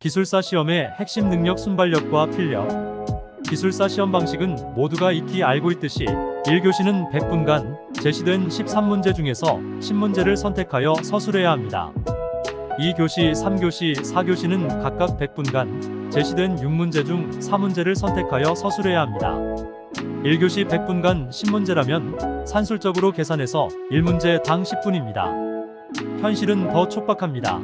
기술사 시험의 핵심 능력 순발력과 필력. 기술사 시험 방식은 모두가 익히 알고 있듯이 1교시는 100분간 제시된 13문제 중에서 10문제를 선택하여 서술해야 합니다. 2교시, 3교시, 4교시는 각각 100분간 제시된 6문제 중 4문제를 선택하여 서술해야 합니다. 1교시 100분간 10문제라면 산술적으로 계산해서 1문제당 10분입니다. 현실은 더 촉박합니다.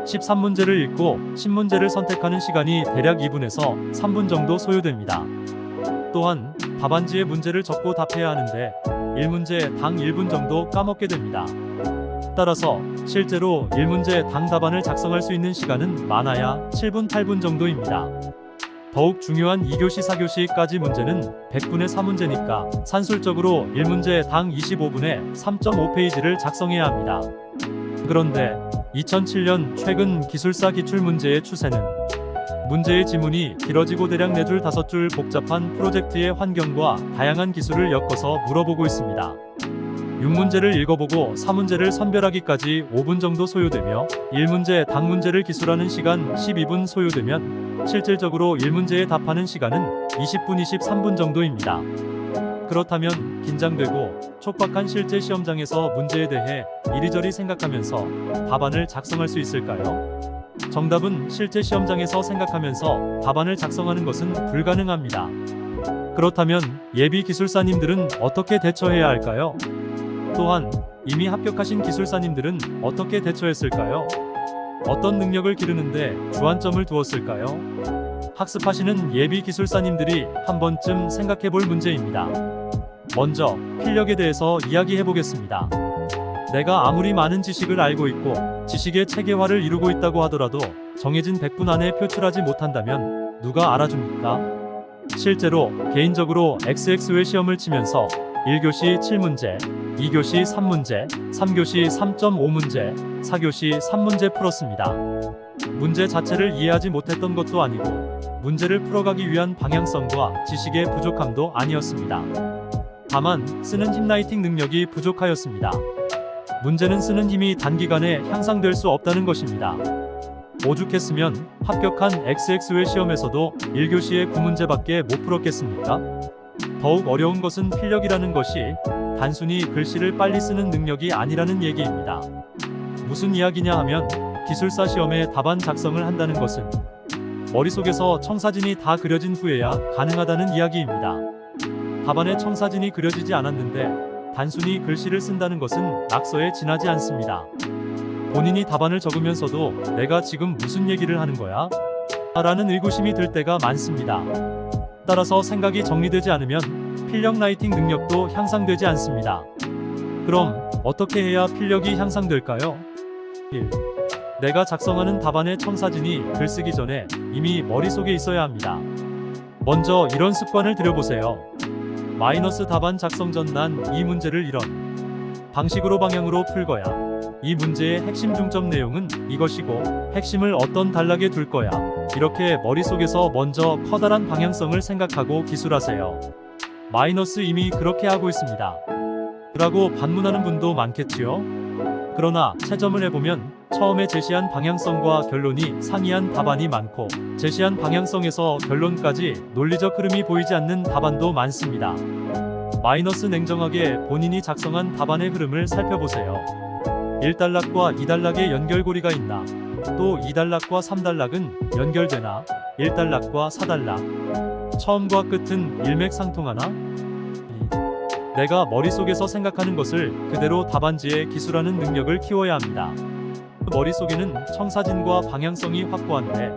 13문제를 읽고 10문제를 선택하는 시간이 대략 2분에서 3분 정도 소요됩니다. 또한 답안지에 문제를 적고 답해야 하는데 1문제당 1분 정도 까먹게 됩니다. 따라서 실제로 1문제당 답안을 작성할 수 있는 시간은 많아야 7분, 8분 정도입니다. 더욱 중요한 2교시, 4교시까지 문제는 100분의 4문제니까 산술적으로 1문제당 25분에 3.5페이지를 작성해야 합니다. 그런데 2007년 최근 기술사 기출문제의 추세는 문제의 지문이 길어지고 대략 4줄, 5줄 복잡한 프로젝트의 환경과 다양한 기술을 엮어서 물어보고 있습니다. 6문제를 읽어보고 4문제를 선별하기까지 5분 정도 소요되며 1문제당 문제를 기술하는 시간 12분 소요되면 실질적으로 1문제에 답하는 시간은 20분, 23분 정도입니다. 그렇다면 긴장되고 촉박한 실제 시험장에서 문제에 대해 이리저리 생각하면서 답안을 작성할 수 있을까요? 정답은 실제 시험장에서 생각하면서 답안을 작성하는 것은 불가능합니다. 그렇다면 예비 기술사님들은 어떻게 대처해야 할까요? 또한 이미 합격하신 기술사님들은 어떻게 대처했을까요? 어떤 능력을 기르는데 주안점을 두었을까요? 학습하시는 예비 기술사님들이 한 번쯤 생각해 볼 문제입니다. 먼저 필력에 대해서 이야기해 보겠습니다. 내가 아무리 많은 지식을 알고 있고 지식의 체계화를 이루고 있다고 하더라도 정해진 100분 안에 표출하지 못한다면 누가 알아줍니까? 실제로 개인적으로 XX회 시험을 치면서 1교시 7문제, 2교시 3문제, 3교시 3.5문제, 4교시 3문제 풀었습니다. 문제 자체를 이해하지 못했던 것도 아니고 문제를 풀어가기 위한 방향성과 지식의 부족함도 아니었습니다. 다만 쓰는 힘 라이팅 능력이 부족하였습니다. 문제는 쓰는 힘이 단기간에 향상될 수 없다는 것입니다. 오죽했으면 합격한 XX회 시험에서도 1교시에 9문제밖에 못 풀었겠습니까? 더욱 어려운 것은 필력이라는 것이 단순히 글씨를 빨리 쓰는 능력이 아니라는 얘기입니다. 무슨 이야기냐 하면 기술사 시험에 답안 작성을 한다는 것은 머릿속에서 청사진이 다 그려진 후에야 가능하다는 이야기입니다. 답안에 청사진이 그려지지 않았는데 단순히 글씨를 쓴다는 것은 낙서에 지나지 않습니다. 본인이 답안을 적으면서도 내가 지금 무슨 얘기를 하는 거야? 라는 의구심이 들 때가 많습니다. 따라서 생각이 정리되지 않으면 필력 라이팅 능력도 향상되지 않습니다. 그럼 어떻게 해야 필력이 향상될까요? 1. 내가 작성하는 답안의 청사진이 글쓰기 전에 이미 머릿속에 있어야 합니다. 먼저 이런 습관을 들여보세요. 마이너스 답안 작성 전 난 이 문제를 이런 방식으로 방향으로 풀 거야. 이 문제의 핵심 중점 내용은 이것이고 핵심을 어떤 단락에 둘 거야. 이렇게 머릿속에서 먼저 커다란 방향성을 생각하고 기술하세요. 마이너스 이미 그렇게 하고 있습니다. 라고 반문하는 분도 많겠지요? 그러나 채점을 해보면 처음에 제시한 방향성과 결론이 상이한 답안이 많고 제시한 방향성에서 결론까지 논리적 흐름이 보이지 않는 답안도 많습니다. 마이너스 냉정하게 본인이 작성한 답안의 흐름을 살펴보세요. 1단락과 2단락에 연결고리가 있나? 또 2단락과 3단락은 연결되나? 1단락과 4단락 처음과 끝은 일맥상통하나? 내가 머릿속에서 생각하는 것을 그대로 답안지에 기술하는 능력을 키워야 합니다. 머릿속에는 청사진과 방향성이 확고한데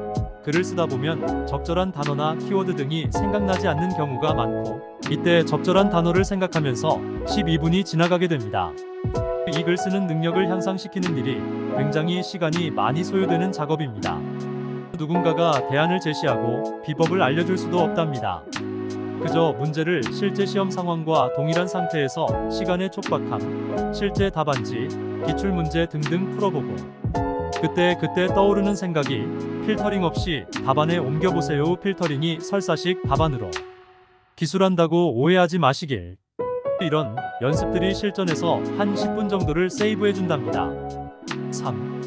글을 쓰다 보면 적절한 단어나 키워드 등이 생각나지 않는 경우가 많고 이때 적절한 단어를 생각하면서 12분이 지나가게 됩니다. 이 글 쓰는 능력을 향상시키는 일이 굉장히 시간이 많이 소요되는 작업입니다. 누군가가 대안을 제시하고 비법을 알려줄 수도 없답니다. 그저 문제를 실제 시험 상황과 동일한 상태에서 시간의 촉박함, 실제 답안지, 기출문제 등등 풀어보고 그때 떠오르는 생각이 필터링 없이 답안에 옮겨보세요. 필터링이 설사식 답안으로 기술한다고 오해하지 마시길. 이런 연습들이 실전에서 한 10분 정도를 세이브해준답니다. 3.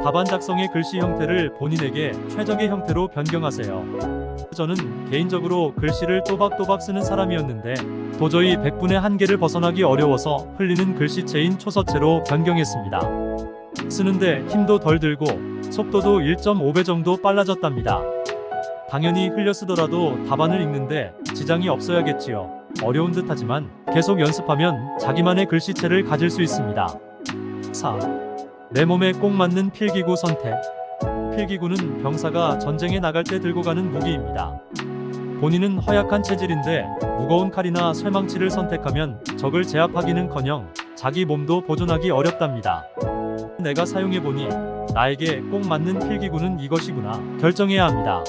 답안 작성의 글씨 형태를 본인에게 최적의 형태로 변경하세요. 저는 개인적으로 글씨를 또박또박 쓰는 사람이었는데 도저히 100분의 한계를 벗어나기 어려워서 흘리는 글씨체인 초서체로 변경했습니다. 쓰는데 힘도 덜 들고 속도도 1.5배 정도 빨라졌답니다. 당연히 흘려 쓰더라도 답안을 읽는데 지장이 없어야겠지요. 어려운 듯하지만 계속 연습하면 자기만의 글씨체를 가질 수 있습니다. 4. 내 몸에 꼭 맞는 필기구 선택. 필기구는 병사가 전쟁에 나갈 때 들고 가는 무기입니다. 본인은 허약한 체질인데 무거운 칼이나 쇠망치를 선택하면 적을 제압하기는커녕 자기 몸도 보존하기 어렵답니다. 내가 사용해보니 나에게 꼭 맞는 필기구는 이것이구나 결정해야 합니다.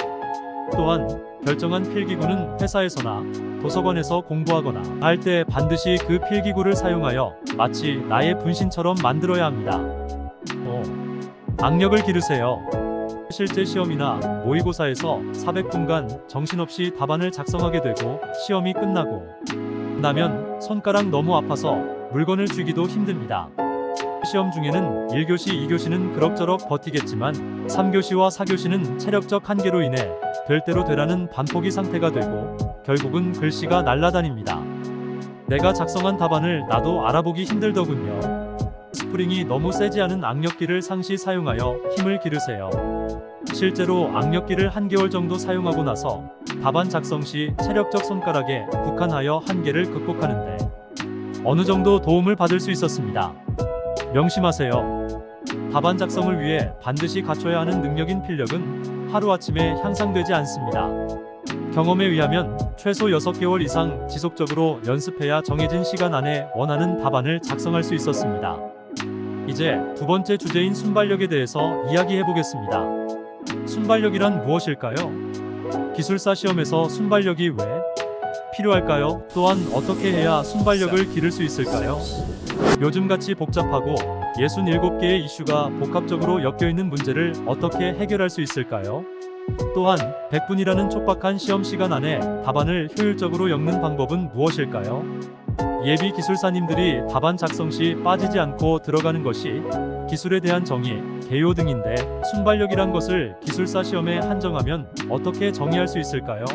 또한 결정한 필기구는 회사에서나 도서관에서 공부하거나 할 때 반드시 그 필기구를 사용하여 마치 나의 분신처럼 만들어야 합니다. 5. 악력을 기르세요. 실제 시험이나 모의고사에서 400분간 정신없이 답안을 작성하게 되고 시험이 끝나고 나면 손가락 너무 아파서 물건을 쥐기도 힘듭니다. 시험 중에는 1교시, 2교시는 그럭저럭 버티겠지만 3교시와 4교시는 체력적 한계로 인해 될 대로 되라는 반포기 상태가 되고 결국은 글씨가 날아다닙니다. 내가 작성한 답안을 나도 알아보기 힘들더군요. 스프링이 너무 세지 않은 악력기를 상시 사용하여 힘을 기르세요. 실제로 악력기를 한 개월 정도 사용하고 나서 답안 작성 시 체력적 손가락에 국한하여 한계를 극복하는데 어느 정도 도움을 받을 수 있었습니다. 명심하세요. 답안 작성을 위해 반드시 갖춰야 하는 능력인 필력은 하루아침에 향상되지 않습니다. 경험에 의하면 최소 6개월 이상 지속적으로 연습해야 정해진 시간 안에 원하는 답안을 작성할 수 있었습니다. 이제 두 번째 주제인 순발력에 대해서 이야기해 보겠습니다. 순발력이란 무엇일까요? 기술사 시험에서 순발력이 왜 필요할까요? 또한 어떻게 해야 순발력을 기를 수 있을까요? 요즘같이 복잡하고 67개의 이슈가 복합적으로 엮여있는 문제를 어떻게 해결할 수 있을까요? 또한 100분이라는 촉박한 시험 시간 안에 답안을 효율적으로 엮는 방법은 무엇일까요? 예비 기술사님들이 답안 작성 시 빠지지 않고 들어가는 것이 기술에 대한 정의, 개요 등인데 순발력이란 것을 기술사 시험에 한정하면 어떻게 정의할 수 있을까요?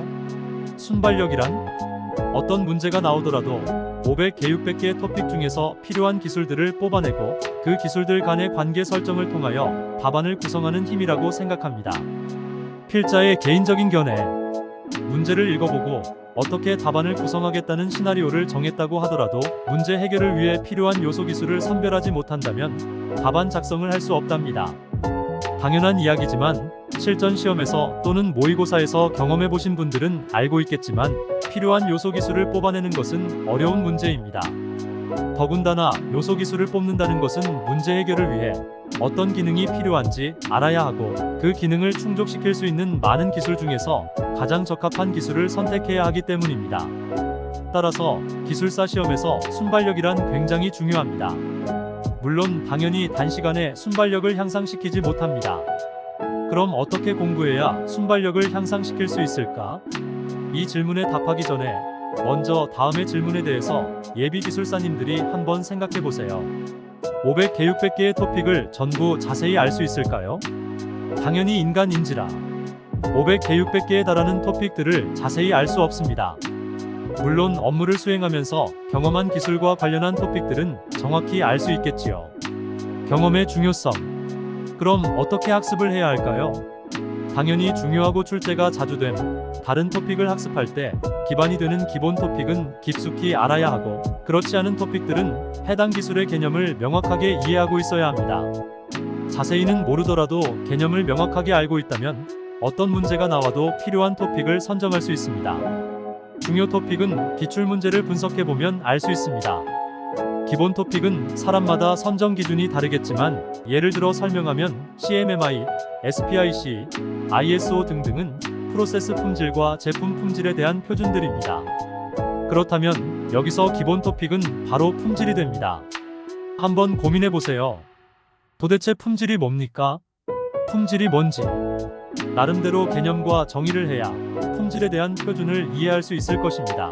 순발력이란 어떤 문제가 나오더라도 500개, 600개의 토픽 중에서 필요한 기술들을 뽑아내고 그 기술들 간의 관계 설정을 통하여 답안을 구성하는 힘이라고 생각합니다. 필자의 개인적인 견해. 문제를 읽어보고 어떻게 답안을 구성하겠다는 시나리오를 정했다고 하더라도 문제 해결을 위해 필요한 요소 기술을 선별하지 못한다면 답안 작성을 할 수 없답니다. 당연한 이야기지만 실전 시험에서 또는 모의고사에서 경험해보신 분들은 알고 있겠지만 필요한 요소 기술을 뽑아내는 것은 어려운 문제입니다. 더군다나 요소 기술을 뽑는다는 것은 문제 해결을 위해 어떤 기능이 필요한지 알아야 하고 그 기능을 충족시킬 수 있는 많은 기술 중에서 가장 적합한 기술을 선택해야 하기 때문입니다. 따라서 기술사 시험에서 순발력이란 굉장히 중요합니다. 물론 당연히 단시간에 순발력을 향상시키지 못합니다. 그럼 어떻게 공부해야 순발력을 향상시킬 수 있을까? 이 질문에 답하기 전에 먼저 다음의 질문에 대해서 예비 기술사님들이 한번 생각해 보세요. 500개, 600개의 토픽을 전부 자세히 알 수 있을까요? 당연히 인간인지라 500개, 600개에 달하는 토픽들을 자세히 알 수 없습니다. 물론 업무를 수행하면서 경험한 기술과 관련한 토픽들은 정확히 알 수 있겠지요. 경험의 중요성. 그럼 어떻게 학습을 해야 할까요? 당연히 중요하고 출제가 자주 됨 다른 토픽을 학습할 때 기반이 되는 기본 토픽은 깊숙이 알아야 하고 그렇지 않은 토픽들은 해당 기술의 개념을 명확하게 이해하고 있어야 합니다. 자세히는 모르더라도 개념을 명확하게 알고 있다면 어떤 문제가 나와도 필요한 토픽을 선정할 수 있습니다. 중요 토픽은 기출문제를 분석해보면 알 수 있습니다. 기본 토픽은 사람마다 선정 기준이 다르겠지만 예를 들어 설명하면 CMMI, SPIC, ISO 등등은 프로세스 품질과 제품 품질에 대한 표준들입니다. 그렇다면 여기서 기본 토픽은 바로 품질이 됩니다. 한번 고민해보세요. 도대체 품질이 뭡니까? 품질이 뭔지 나름대로 개념과 정의를 해야 품질에 대한 표준을 이해할 수 있을 것입니다.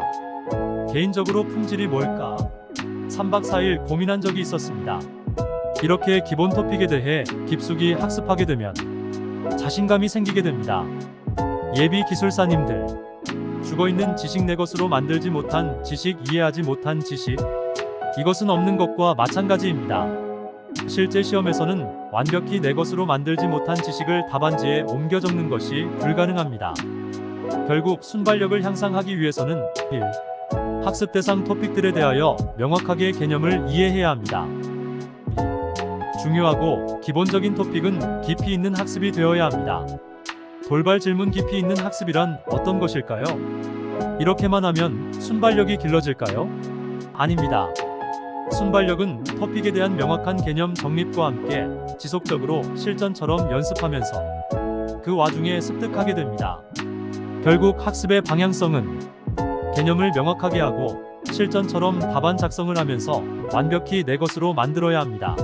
개인적으로 품질이 뭘까? 3박 4일 고민한 적이 있었습니다. 이렇게 기본 토픽에 대해 깊숙이 학습하게 되면 자신감이 생기게 됩니다. 예비 기술사님들, 죽어있는 지식 내 것으로 만들지 못한 지식, 이해하지 못한 지식, 이것은 없는 것과 마찬가지입니다. 실제 시험에서는 완벽히 내 것으로 만들지 못한 지식을 답안지에 옮겨 적는 것이 불가능합니다. 결국 순발력을 향상하기 위해서는 1. 학습 대상 토픽들에 대하여 명확하게 개념을 이해해야 합니다. 2. 중요하고 기본적인 토픽은 깊이 있는 학습이 되어야 합니다. 돌발 질문 깊이 있는 학습이란 어떤 것일까요? 이렇게만 하면 순발력이 길러질까요? 아닙니다. 순발력은 토픽에 대한 명확한 개념 정립과 함께 지속적으로 실전처럼 연습하면서 그 와중에 습득하게 됩니다. 결국 학습의 방향성은 개념을 명확하게 하고 실전처럼 답안 작성을 하면서 완벽히 내 것으로 만들어야 합니다.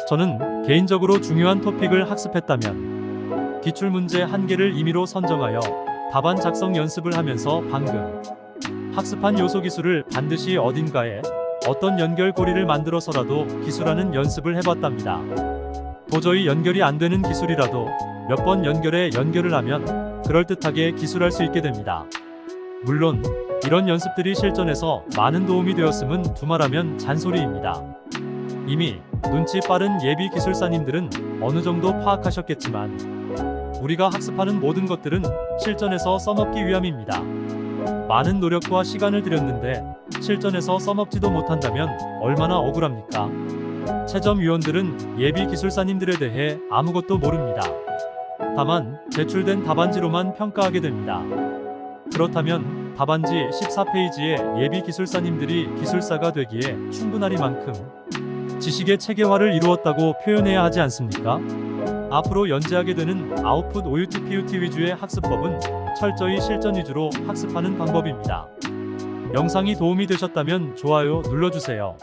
저는 개인적으로 중요한 토픽을 학습했다면 기출문제 한 개를 임의로 선정하여 답안 작성 연습을 하면서 방금 학습한 요소 기술을 반드시 어딘가에 어떤 연결고리를 만들어서라도 기술하는 연습을 해봤답니다. 도저히 연결이 안 되는 기술이라도 몇 번 연결을 하면 그럴듯하게 기술할 수 있게 됩니다. 물론 이런 연습들이 실전에서 많은 도움이 되었음은 두말하면 잔소리입니다. 이미 눈치 빠른 예비 기술사님들은 어느 정도 파악하셨겠지만 우리가 학습하는 모든 것들은 실전에서 써먹기 위함입니다. 많은 노력과 시간을 들였는데 실전에서 써먹지도 못한다면 얼마나 억울합니까? 채점위원들은 예비 기술사님들에 대해 아무것도 모릅니다. 다만 제출된 답안지로만 평가하게 됩니다. 그렇다면 답안지 14페이지의 예비 기술사님들이 기술사가 되기에 충분하리만큼 지식의 체계화를 이루었다고 표현해야 하지 않습니까? 앞으로 연재하게 되는 아웃풋 OUT PUT 위주의 학습법은 철저히 실전 위주로 학습하는 방법입니다. 영상이 도움이 되셨다면 좋아요 눌러주세요.